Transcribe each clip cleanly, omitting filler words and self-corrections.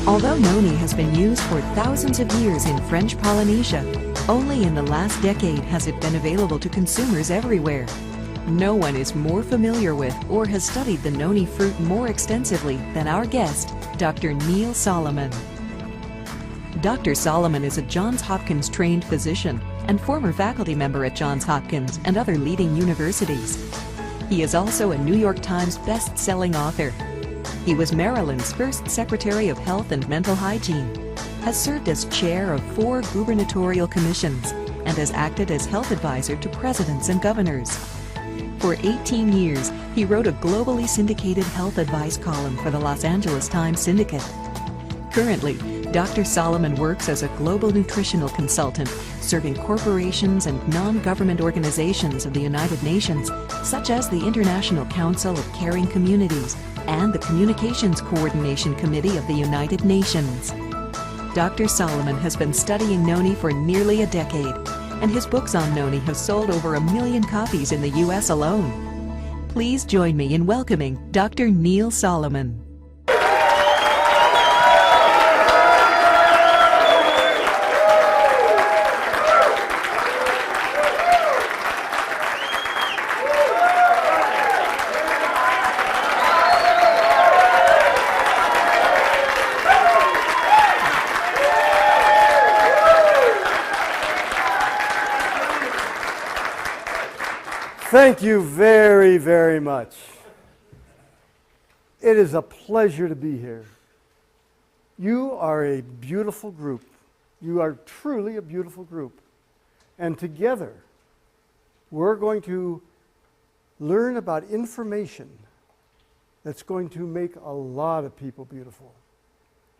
Although noni has been used for thousands of years in French Polynesia, only in the last decade has it been available to consumers everywhere. No one is more familiar with or has studied the noni fruit more extensively than our guest, DrNeil Solomon. Dr. Solomon is a Johns Hopkins trained physician and former faculty member at Johns Hopkins and other leading universities. He is also a New York Times best-selling author. He was Maryland's first Secretary of Health and Mental Hygiene, has served as chair of 4 gubernatorial commissions, and has acted as health advisor to presidents and governors. For 18 years, he wrote a globally syndicated health advice column for the Los Angeles Times Syndicate. Currently, Dr. Solomon works as a global nutritional consultant, serving corporations and non-government organizations of the United Nations, such as the International Council of Caring Communities and the Communications Coordination Committee of the United Nations. Dr. Solomon has been studying noni for nearly a decade, and his books on noni have sold over 1 million copies in the U.S. alone. Please join me in welcoming DrNeil Solomon. Thank you very, very much. It is a pleasure to be here. You are a beautiful group. You are truly a beautiful group. And together, we're going to learn about information that's going to make a lot of people beautiful,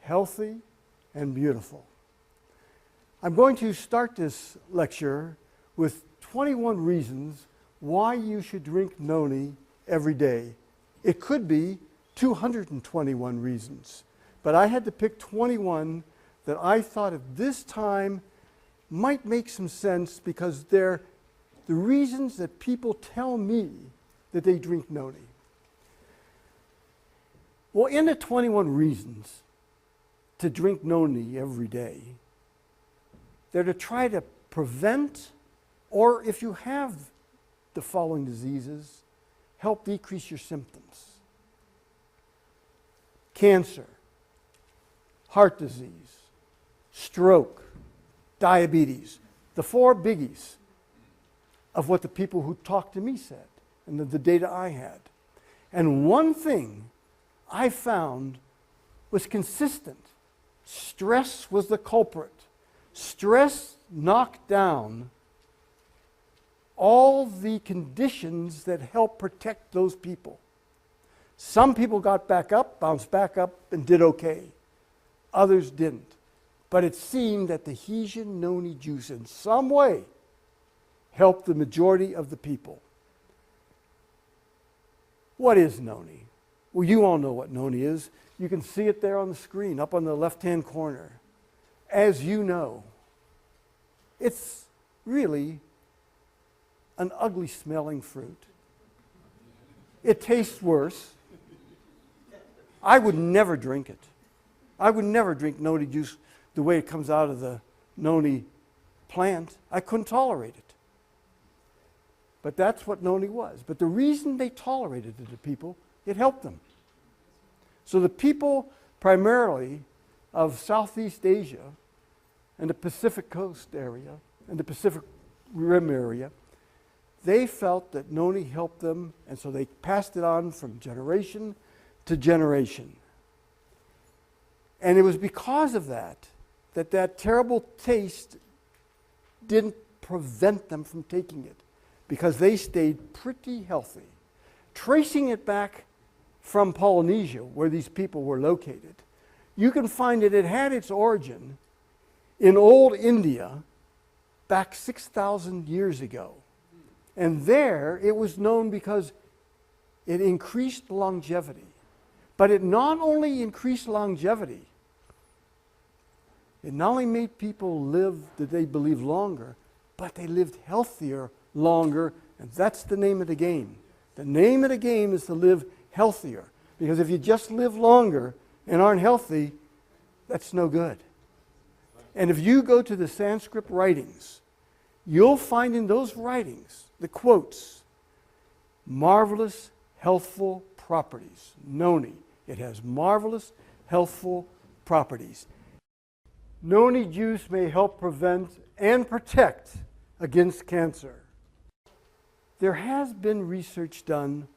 healthy, and beautiful. I'm going to start this lecture with 21 reasons why you should drink noni every day. It could be 221 reasons, but I had to pick 21 that I thought at this time might make some sense because they're the reasons that people tell me that they drink noni. Well, in the 21 reasons to drink noni every day, they're to try to prevent, or if you have the following diseases, help decrease your symptoms: cancer, heart disease, stroke, diabetes, the 4 biggies of what the people who talked to me said and the data I had. And one thing I found was consistent. Stress was the culprit. Stress knocked down all the conditions that help protect those people. Some people got back up, bounced back up, and did okay. Others didn't. But it seemed that the Hesian noni juice in some way helped the majority of the people. What is noni? Well, you all know what noni is. You can see it there on the screen, up on the left-hand corner. As you know, it's really an ugly smelling fruit. It tastes worse. I would never drink it. I would never drink noni juice the way it comes out of the noni plant. I couldn't tolerate it. But that's what noni was. But the reason they tolerated it to people, it helped them. So the people primarily of Southeast Asia and the Pacific Coast area and the Pacific Rim area, they felt that noni helped them, and so they passed it on from generation to generation. And it was because of that that terrible taste didn't prevent them from taking it, because they stayed pretty healthy. Tracing it back from Polynesia, where these people were located, you can find that it had its origin in old India back 6,000 years ago. And there it was known because it increased longevity. But it not only increased longevity, it not only made people live that they believe longer, but they lived healthier longer, and that's the name of the game. The name of the game is to live healthier, because if you just live longer and aren't healthy, That's no good. And if you go to the Sanskrit writings, you'll find in those writings the quotes, marvelous, healthful properties. Noni. It has marvelous, healthful properties. Noni juice may help prevent and protect against cancer. There has been research done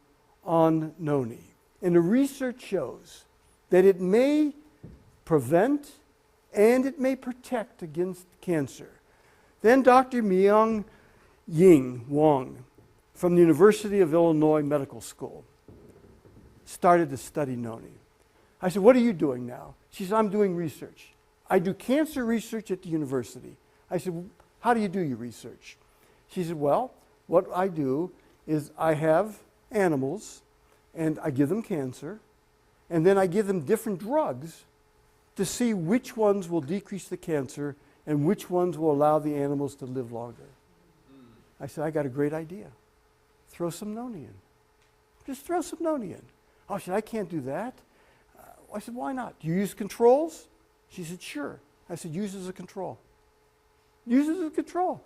on noni, and the research shows that it may prevent and it may protect against cancer. Then Dr. Myung-Ying Wong from the University of Illinois Medical School started to study noni. I said, what are you doing now? She said, I'm doing research. I do cancer research at the university. I said, how do you do your research? She said, well, what I do is I have animals and I give them cancer, and then I give them different drugs to see which ones will decrease the cancer and which ones will allow the animals to live longer. I said, I got a great idea. Throw some noni in. Just throw some noni in. Oh, she said, I can't do that. I said, why not? Do you use controls? She said, sure. I said, use it as a control. Use it as a control.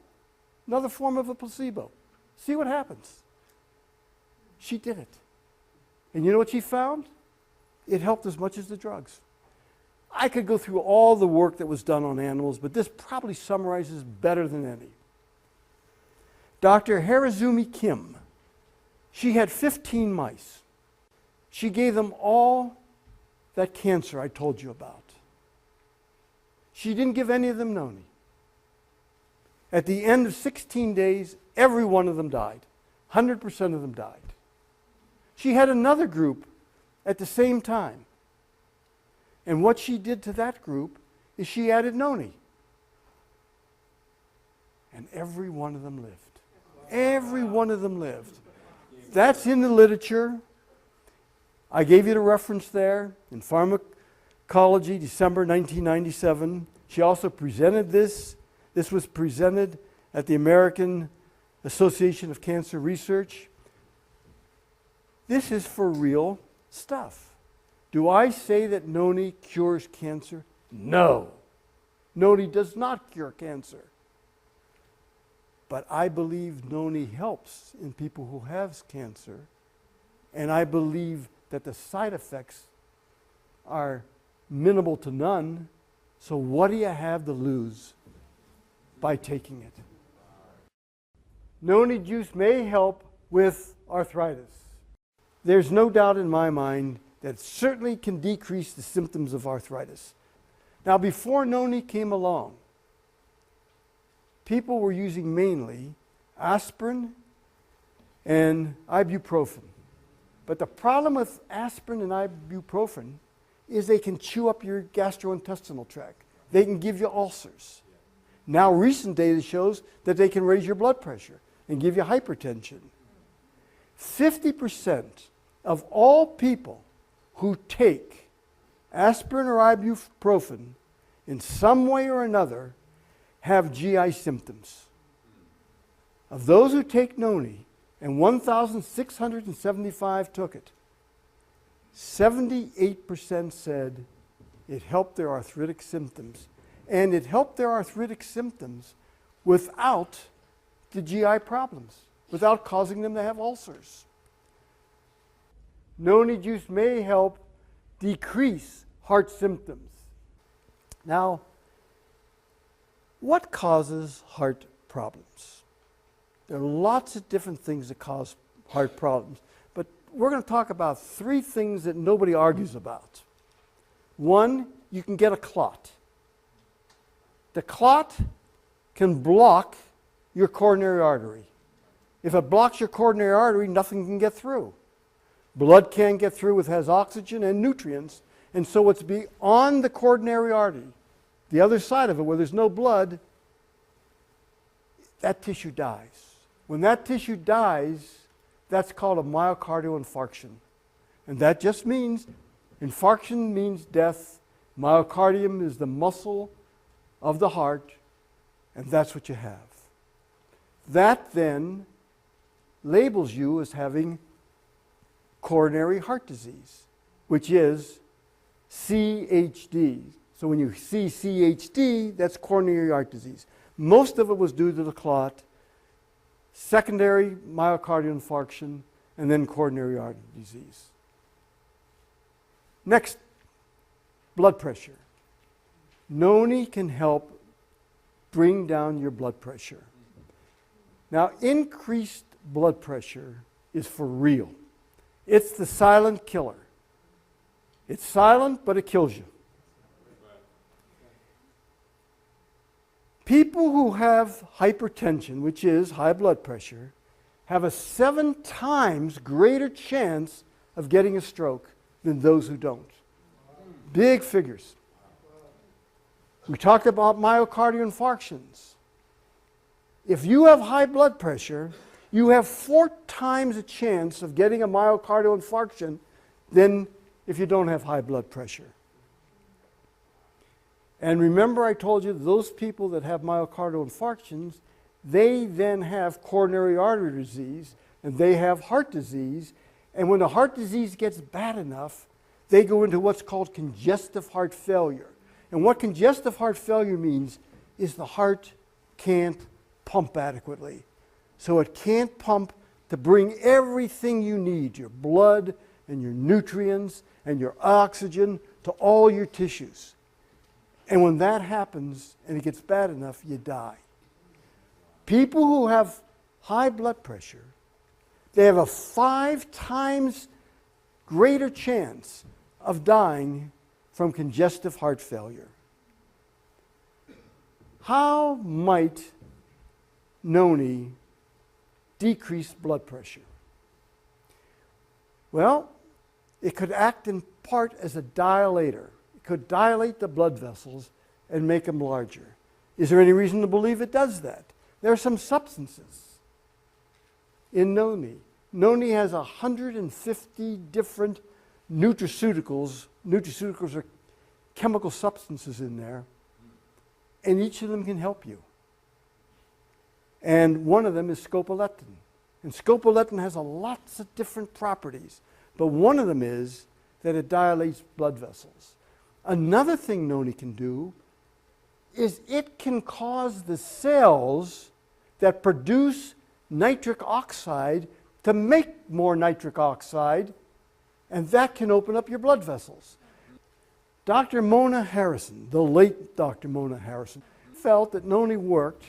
Another form of a placebo. See what happens. She did it. And you know what she found? It helped as much as the drugs. I could go through all the work that was done on animals, but this probably summarizes better than any. Dr. Harazumi Kim, she had 15 mice. She gave them all that cancer I told you about. She didn't give any of them noni. At the end of 16 days, every one of them died. 100% of them died. She had another group at the same time. And what she did to that group is she added noni. And every one of them lived. Every one of them lived. That's in the literature. I gave you the reference there in Pharmacology, December 1997. She also presented this. This was presented at the American Association of Cancer Research. This is for real stuff. Do I say that noni cures cancer? No. Noni does not cure cancer. But I believe noni helps in people who have cancer, and I believe that the side effects are minimal to none. So what do you have to lose by taking it? Noni juice may help with arthritis. There's no doubt in my mind that it certainly can decrease the symptoms of arthritis. Now, before noni came along, people were using mainly aspirin and ibuprofen. But the problem with aspirin and ibuprofen is they can chew up your gastrointestinal tract. They can give you ulcers. Now recent data shows that they can raise your blood pressure and give you hypertension. 50% of all people who take aspirin or ibuprofen in some way or another have GI symptoms. Of those who take noni, and 1,675 took it, 78% said it helped their arthritic symptoms. And it helped their arthritic symptoms without the GI problems, without causing them to have ulcers. Noni juice may help decrease heart symptoms. Now, what causes heart problems? There are lots of different things that cause heart problems, but we're going to talk about three things that nobody argues about. One, you can get a clot. The clot can block your coronary artery. If it blocks your coronary artery, nothing can get through. Blood can't get through, it has oxygen and nutrients, and so it's beyond the coronary artery. The other side of it, where there's no blood, that tissue dies. When that tissue dies, that's called a myocardial infarction. And that just means, infarction means death. Myocardium is the muscle of the heart, and that's what you have. That then labels you as having coronary heart disease, which is CHD, So when you see CHD, that's coronary heart disease. Most of it was due to the clot, secondary myocardial infarction, and then coronary artery disease. Next, blood pressure. Noni can help bring down your blood pressure. Now, increased blood pressure is for real. It's the silent killer. It's silent, but it kills you. People who have hypertension, which is high blood pressure, have a 7 times greater chance of getting a stroke than those who don't. Big figures. We talked about myocardial infarctions. If you have high blood pressure, you have 4 times a chance of getting a myocardial infarction than if you don't have high blood pressure. And remember I told you those people that have myocardial infarctions, they then have coronary artery disease and they have heart disease. And when the heart disease gets bad enough, they go into what's called congestive heart failure. And what congestive heart failure means is the heart can't pump adequately. So it can't pump to bring everything you need, your blood and your nutrients and your oxygen to all your tissues. And when that happens and it gets bad enough, you die. People who have high blood pressure, they have a 5 times greater chance of dying from congestive heart failure. How might Noni decrease blood pressure? Well, it could act in part as a dilator. It could dilate the blood vessels and make them larger. Is there any reason to believe it does that? There are some substances in Noni. Noni has 150 different nutraceuticals. Nutraceuticals are chemical substances in there, and each of them can help you. And one of them is scopolamine. And scopolamine has lots of different properties, but one of them is that it dilates blood vessels. Another thing Noni can do is it can cause the cells that produce nitric oxide to make more nitric oxide, and that can open up your blood vessels. Dr. Mona Harrison, the late Dr. Mona Harrison, felt that Noni worked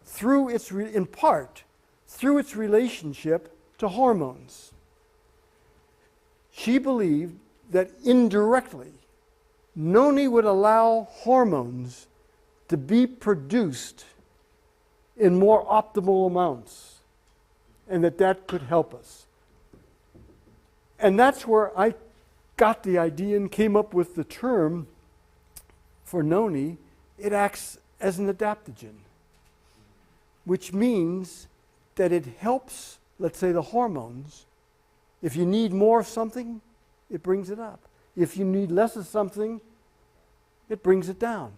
through in part through its relationship to hormones. She believed that indirectly, Noni would allow hormones to be produced in more optimal amounts, and that could help us. And that's where I got the idea and came up with the term for Noni. It acts as an adaptogen, which means that it helps, let's say, the hormones. If you need more of something, it brings it up. If you need less of something, it brings it down.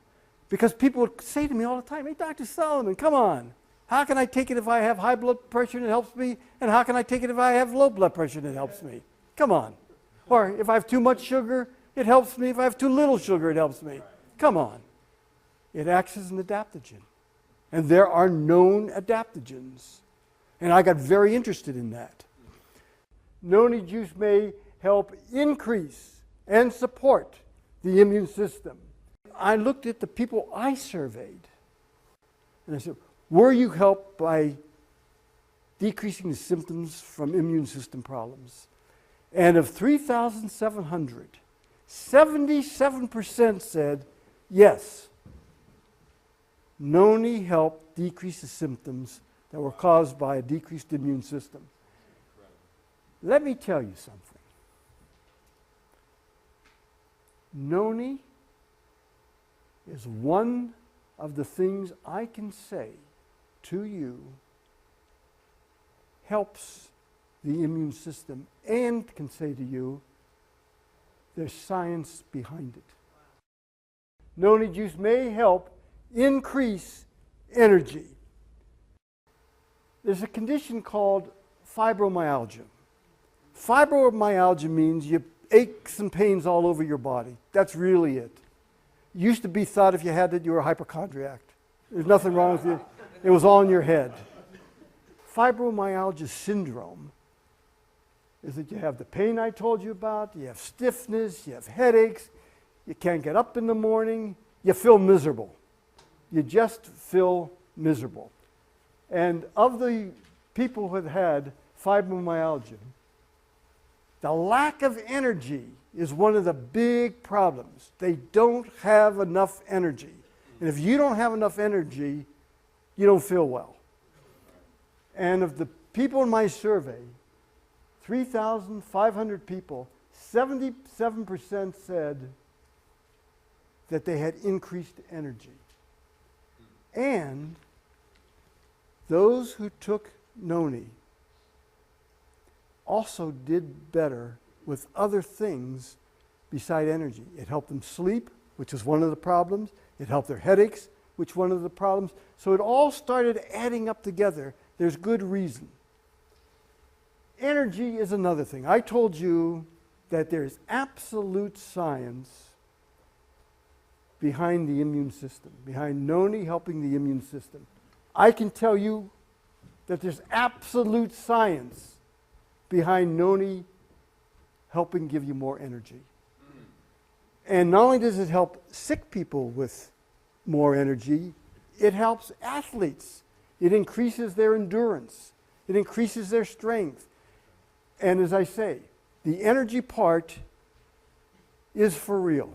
Because people would say to me all the time, "Hey, Dr. Solomon, come on. How can I take it if I have high blood pressure and it helps me? And how can I take it if I have low blood pressure and it helps me? Come on." Or if I have too much sugar, it helps me. If I have too little sugar, it helps me. Come on. It acts as an adaptogen. And there are known adaptogens. And I got very interested in that. Noni juice may help increase and support the immune system. I looked at the people I surveyed, and I said, were you helped by decreasing the symptoms from immune system problems? And of 3,700, 77% said, yes, Noni helped decrease the symptoms that were caused by a decreased immune system. Let me tell you something. Noni is one of the things I can say to you helps the immune system, and can say to you there's science behind it. Noni juice may help increase energy. There's a condition called fibromyalgia. Fibromyalgia means you aches and pains all over your body. That's really it. used to be thought if you had it, you were a hypochondriac. There's nothing wrong with you. It was all in your head. Fibromyalgia syndrome is that you have the pain I told you about, you have stiffness, you have headaches, you can't get up in the morning, you feel miserable. You just feel miserable. And of the people who have had fibromyalgia, the lack of energy is one of the big problems. They don't have enough energy. And if you don't have enough energy, you don't feel well. And of the people in my survey, 3,500 people, 77% said that they had increased energy. And those who took Noni also did better with other things beside energy. It helped them sleep, which was one of the problems. It helped their headaches, which was one of the problems. So it all started adding up together. There's good reason. Energy is another thing. I told you that there's absolute science behind the immune system, behind Noni helping the immune system. I can tell you that there's absolute science behind Noni helping give you more energy. And not only does it help sick people with more energy, it helps athletes. It increases their endurance. It increases their strength. And as I say, the energy part is for real.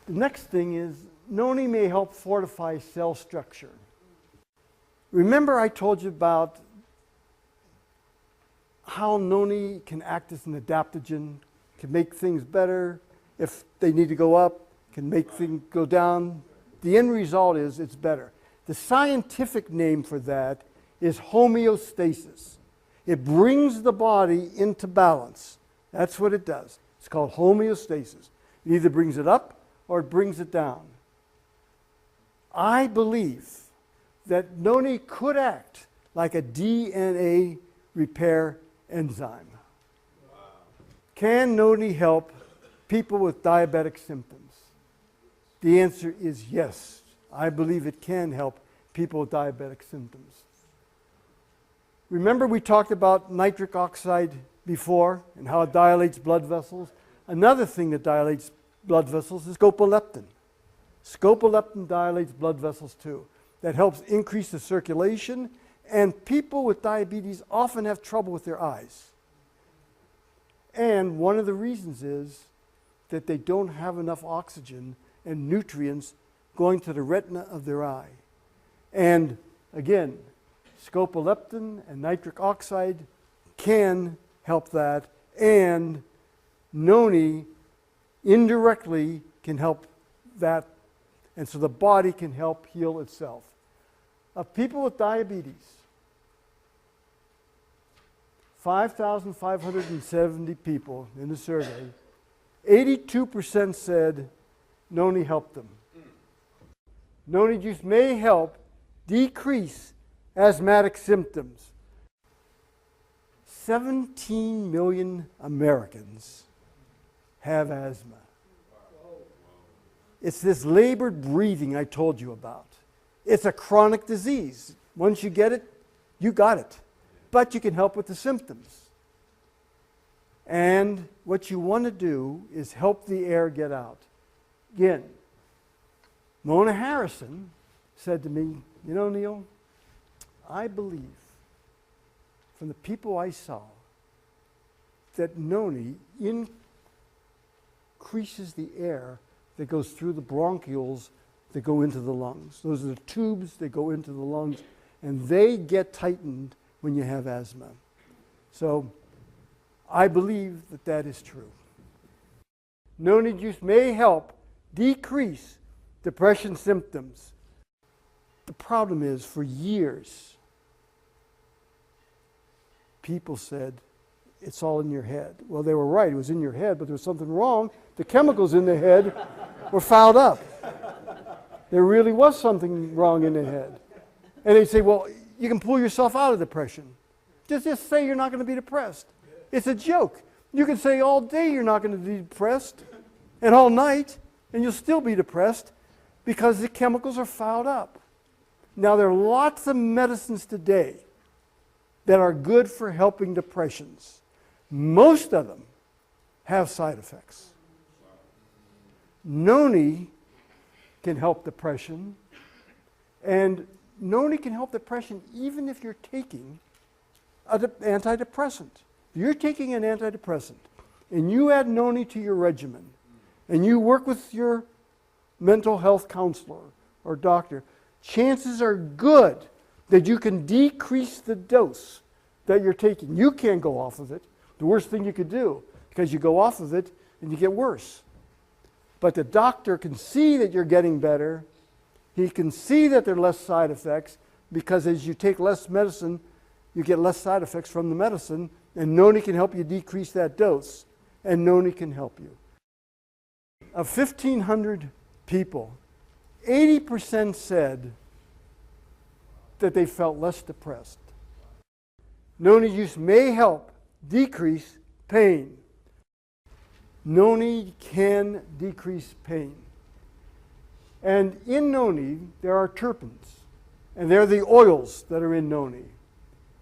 The next thing is Noni may help fortify cell structure. Remember I told you about how Noni can act as an adaptogen, can make things better. If they need to go up, can make things go down. The end result is it's better. The scientific name for that is homeostasis. It brings the body into balance. That's what it does. It's called homeostasis. It either brings it up or it brings it down. I believe that Noni could act like a DNA repair enzyme. Wow. Can Noni help people with diabetic symptoms? The answer is yes. I believe it can help people with diabetic symptoms. Remember we talked about nitric oxide before and how it dilates blood vessels? Another thing that dilates blood vessels is scopoleptin. Scopoleptin dilates blood vessels too. That helps increase the circulation, and people with diabetes often have trouble with their eyes. And one of the reasons is that they don't have enough oxygen and nutrients going to the retina of their eye. And again, scopoleptin and nitric oxide can help that, and Noni indirectly can help that, and so the body can help heal itself. Of people with diabetes, 5,570 people in the survey, 82% said Noni helped them. Noni juice may help decrease asthmatic symptoms. 17 million Americans have asthma. It's this labored breathing I told you about. It's a chronic disease. Once you get it, you got it. But you can help with the symptoms. And what you want to do is help the air get out. Again, Mona Harrison said to me, you know, Neil, I believe from the people I saw that Noni increases the air that goes through the bronchioles that go into the lungs. Those are the tubes that go into the lungs, and they get tightened when you have asthma. So I believe that that is true. Noni juice may help decrease depression symptoms. The problem is, for years, people said, it's all in your head. Well, they were right. It was in your head, but there was something wrong. The chemicals in the head were fouled up. There really was something wrong in the head. And they say, well, you can pull yourself out of depression. Just say you're not going to be depressed. It's a joke. You can say all day you're not going to be depressed, and all night, and you'll still be depressed because the chemicals are fouled up. Now, there are lots of medicines today that are good for helping depressions. Most of them have side effects. Noni can help depression, and Noni can help depression even if you're taking an antidepressant. If you're taking an antidepressant and you add Noni to your regimen and you work with your mental health counselor or doctor, chances are good that you can decrease the dose that you're taking. You can't go off of it. The worst thing you could do, because you go off of it and you get worse. But the doctor can see that you're getting better. He can see that there are less side effects, because as you take less medicine, you get less side effects from the medicine, and Noni can help you decrease that dose, and Noni can help you. Of 1,500 people, 80% said that they felt less depressed. Noni use may help decrease pain. Noni can decrease pain. And in Noni, there are terpenes, and they're the oils that are in Noni.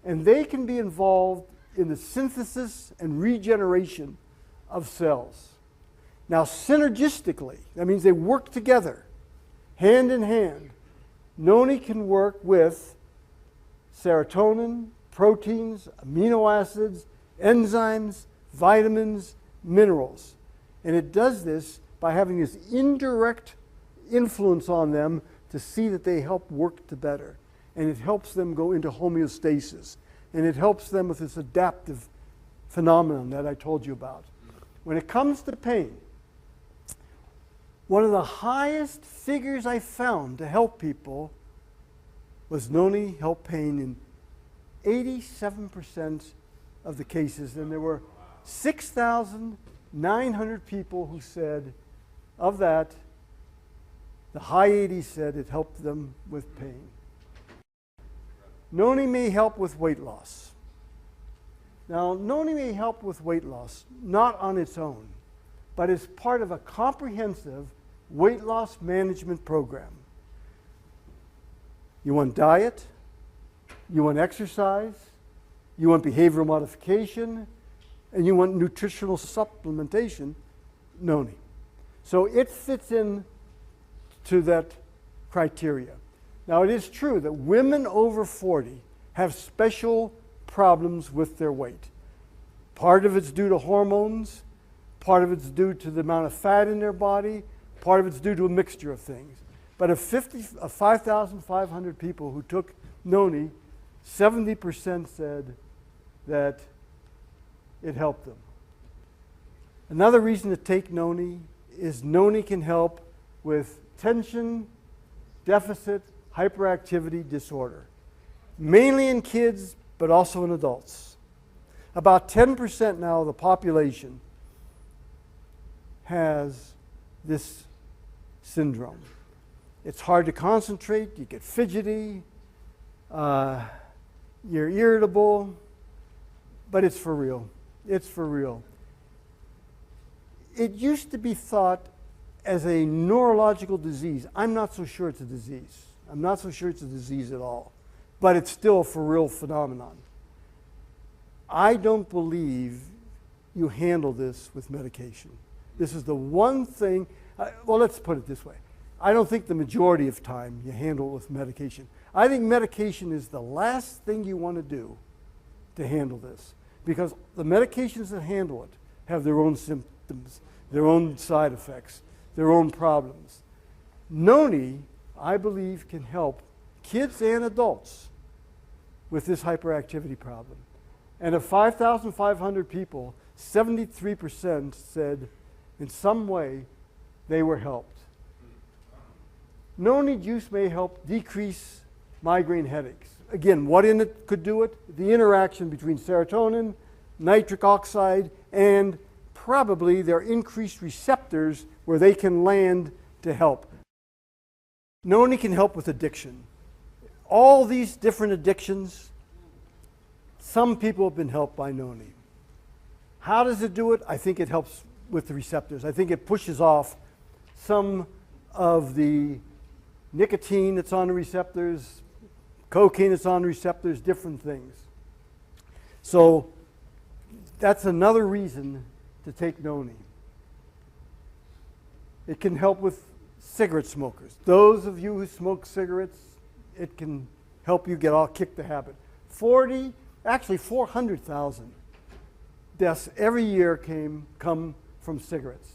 And they can be involved in the synthesis and regeneration of cells. Now, synergistically, that means they work together, hand in hand. Noni can work with serotonin, proteins, amino acids, enzymes, vitamins, minerals. And it does this by having this indirect influence on them to see that they help work to better. And it helps them go into homeostasis. And it helps them with this adaptive phenomenon that I told you about. When it comes to pain, one of the highest figures I found to help people was Noni helped pain in 87% of the cases. And there were 6,900 people who said, of that, the high 80s said it helped them with pain. Noni may help with weight loss. Now, Noni may help with weight loss, not on its own, but as part of a comprehensive weight loss management program. You want diet, you want exercise, you want behavioral modification, and you want nutritional supplementation, Noni. So it fits in to that criteria. Now, it is true that women over 40 have special problems with their weight. Part of it's due to hormones, part of it's due to the amount of fat in their body, part of it's due to a mixture of things. But of 5,500 people who took Noni, 70% said that it helped them. Another reason to take Noni is Noni can help with tension, deficit, hyperactivity disorder, mainly in kids, but also in adults. About 10% now of the population has this syndrome. It's hard to concentrate, you get fidgety, you're irritable, but it's for real. It's for real. It used to be thought as a neurological disease. I'm not so sure it's a disease. I'm not so sure it's a disease at all, but it's still a for real phenomenon. I don't believe you handle this with medication. This is the one thing, well, let's put it this way. I don't think the majority of time you handle it with medication. I think medication is the last thing you want to do to handle this, because the medications that handle it have their own symptoms, their own side effects, their own problems. Noni, I believe, can help kids and adults with this hyperactivity problem. And of 5,500 people, 73% said in some way they were helped. Noni juice may help decrease migraine headaches. Again, what in it could do it? The interaction between serotonin, nitric oxide, and probably their increased receptors where they can land to help. Noni can help with addiction. All these different addictions, some people have been helped by Noni. How does it do it? I think it helps with the receptors. I think it pushes off some of the nicotine that's on the receptors, cocaine that's on the receptors, different things. So that's another reason to take noni. It can help with cigarette smokers. Those of you who smoke cigarettes, it can help you kick the habit. 400,000 deaths every year come from cigarettes.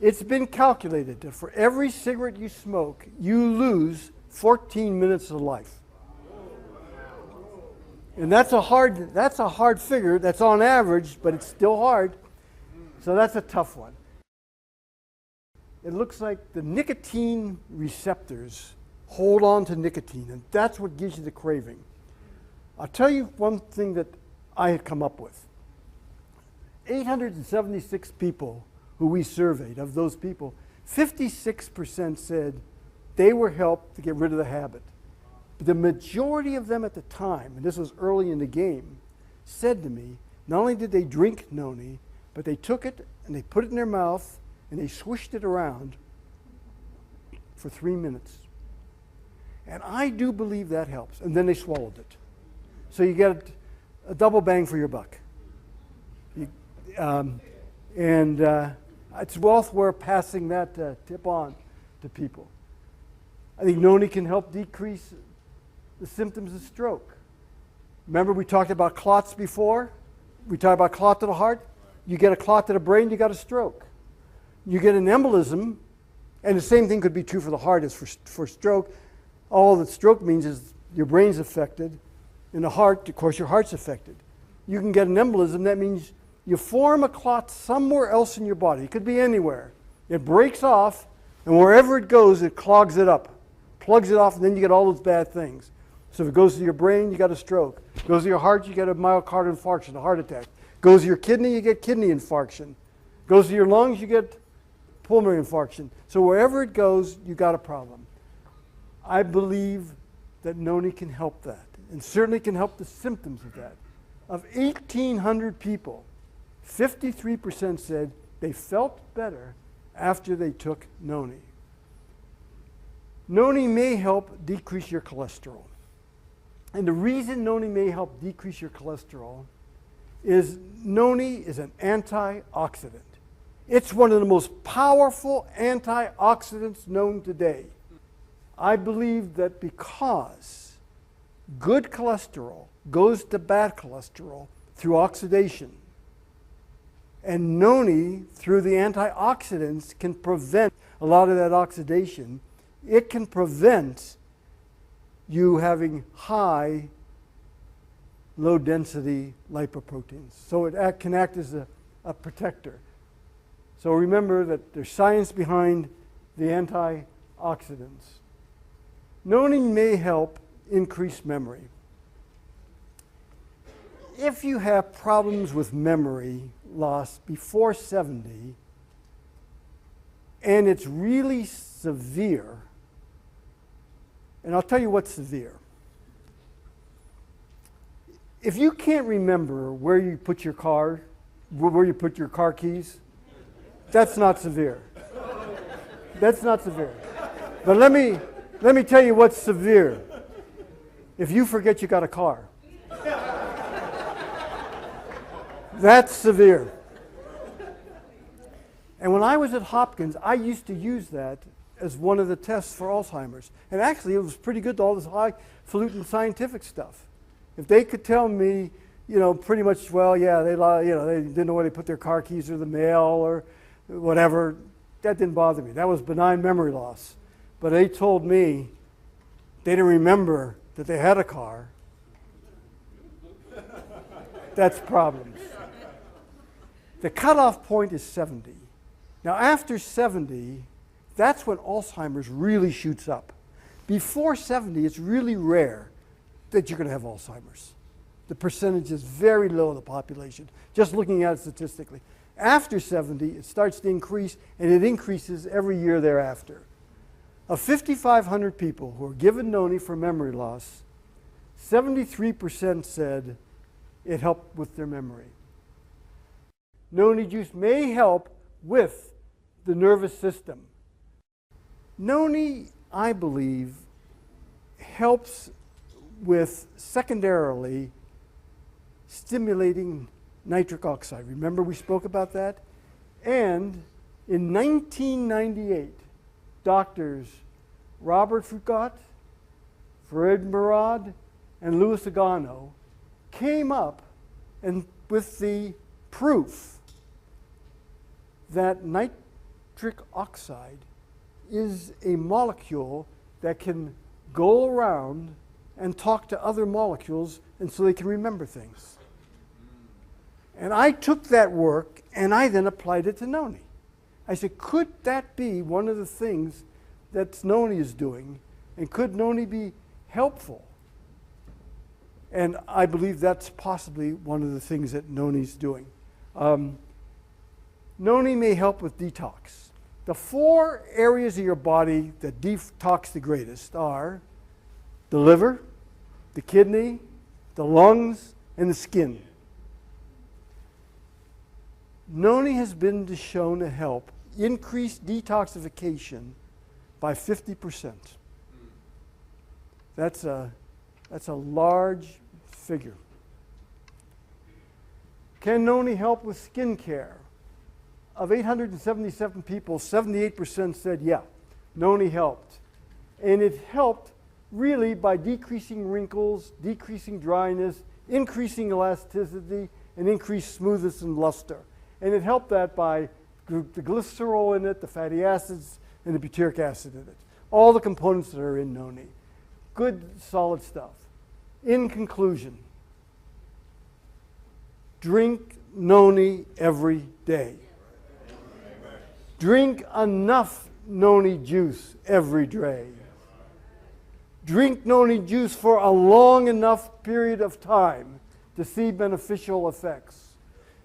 It's been calculated that for every cigarette you smoke, you lose 14 minutes of life. And that's a hard figure. That's on average, but it's still hard. So that's a tough one. It looks like the nicotine receptors hold on to nicotine, and that's what gives you the craving. I'll tell you one thing that I had come up with. 876 people who we surveyed, of those people, 56% said they were helped to get rid of the habit. But the majority of them at the time, and this was early in the game, said to me, not only did they drink noni, but they took it and they put it in their mouth and they swished it around for 3 minutes. And I do believe that helps. And then they swallowed it. So you get a double bang for your buck. It's worth passing that tip on to people. I think noni can help decrease the symptoms of stroke. Remember we talked about clots before? We talked about clot to the heart. You get a clot to the brain, you got a stroke. You get an embolism, and the same thing could be true for the heart as for stroke. All that stroke means is your brain's affected. In the heart, of course, your heart's affected. You can get an embolism. That means you form a clot somewhere else in your body. It could be anywhere. It breaks off, and wherever it goes, it clogs it up, plugs it off, and then you get all those bad things. So if it goes to your brain, you got a stroke. It goes to your heart, you get a myocardial infarction, a heart attack. It goes to your kidney, you get kidney infarction. It goes to your lungs, you get pulmonary infarction. So wherever it goes, you got a problem. I believe that noni can help that, and certainly can help the symptoms of that. Of 1,800 people, 53% said they felt better after they took noni. Noni may help decrease your cholesterol. And the reason noni may help decrease your cholesterol is noni is an antioxidant. It's one of the most powerful antioxidants known today. I believe that because good cholesterol goes to bad cholesterol through oxidation, and noni, through the antioxidants, can prevent a lot of that oxidation. It can prevent you having high, low-density lipoproteins. So it can act as a protector. So remember that there's science behind the antioxidants. Noni may help increase memory. If you have problems with memory loss before 70, and it's really severe, and I'll tell you what's severe. If you can't remember where you put your car keys, that's not severe. That's not severe. But let me tell you what's severe. If you forget you got a car. That's severe. And when I was at Hopkins, I used to use that as one of the tests for Alzheimer's. And actually, it was pretty good to all this highfalutin scientific stuff. If they could tell me, pretty much, well, yeah, they didn't know where they put their car keys or the mail or whatever, that didn't bother me. That was benign memory loss. But they told me they didn't remember that they had a car. That's problems. The cutoff point is 70. Now, after 70, that's when Alzheimer's really shoots up. Before 70, it's really rare that you're going to have Alzheimer's. The percentage is very low in the population, just looking at it statistically. After 70, it starts to increase, and it increases every year thereafter. Of 5,500 people who were given noni for memory loss, 73% said it helped with their memory. Noni juice may help with the nervous system. Noni, I believe, helps with secondarily stimulating nitric oxide. Remember we spoke about that? And in 1998, doctors Robert Foucault, Fred Murad, and Louis Agano came up and with the proof that nitric oxide is a molecule that can go around and talk to other molecules, and so they can remember things. And I took that work and I then applied it to Noni. I said, could that be one of the things that Noni is doing, and could Noni be helpful? And I believe that's possibly one of the things that Noni's doing. Noni may help with detox. The 4 areas of your body that detox the greatest are the liver, the kidney, the lungs, and the skin. Noni has been shown to help increase detoxification by 50%. That's a large figure. Can Noni help with skin care? Of 877 people, 78% said, yeah, Noni helped. And it helped really by decreasing wrinkles, decreasing dryness, increasing elasticity, and increased smoothness and luster. And it helped that by the glycerol in it, the fatty acids, and the butyric acid in it. All the components that are in Noni. Good, solid stuff. In conclusion, drink Noni every day. Drink enough Noni juice every day. Drink Noni juice for a long enough period of time to see beneficial effects.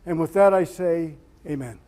And with that I say, amen.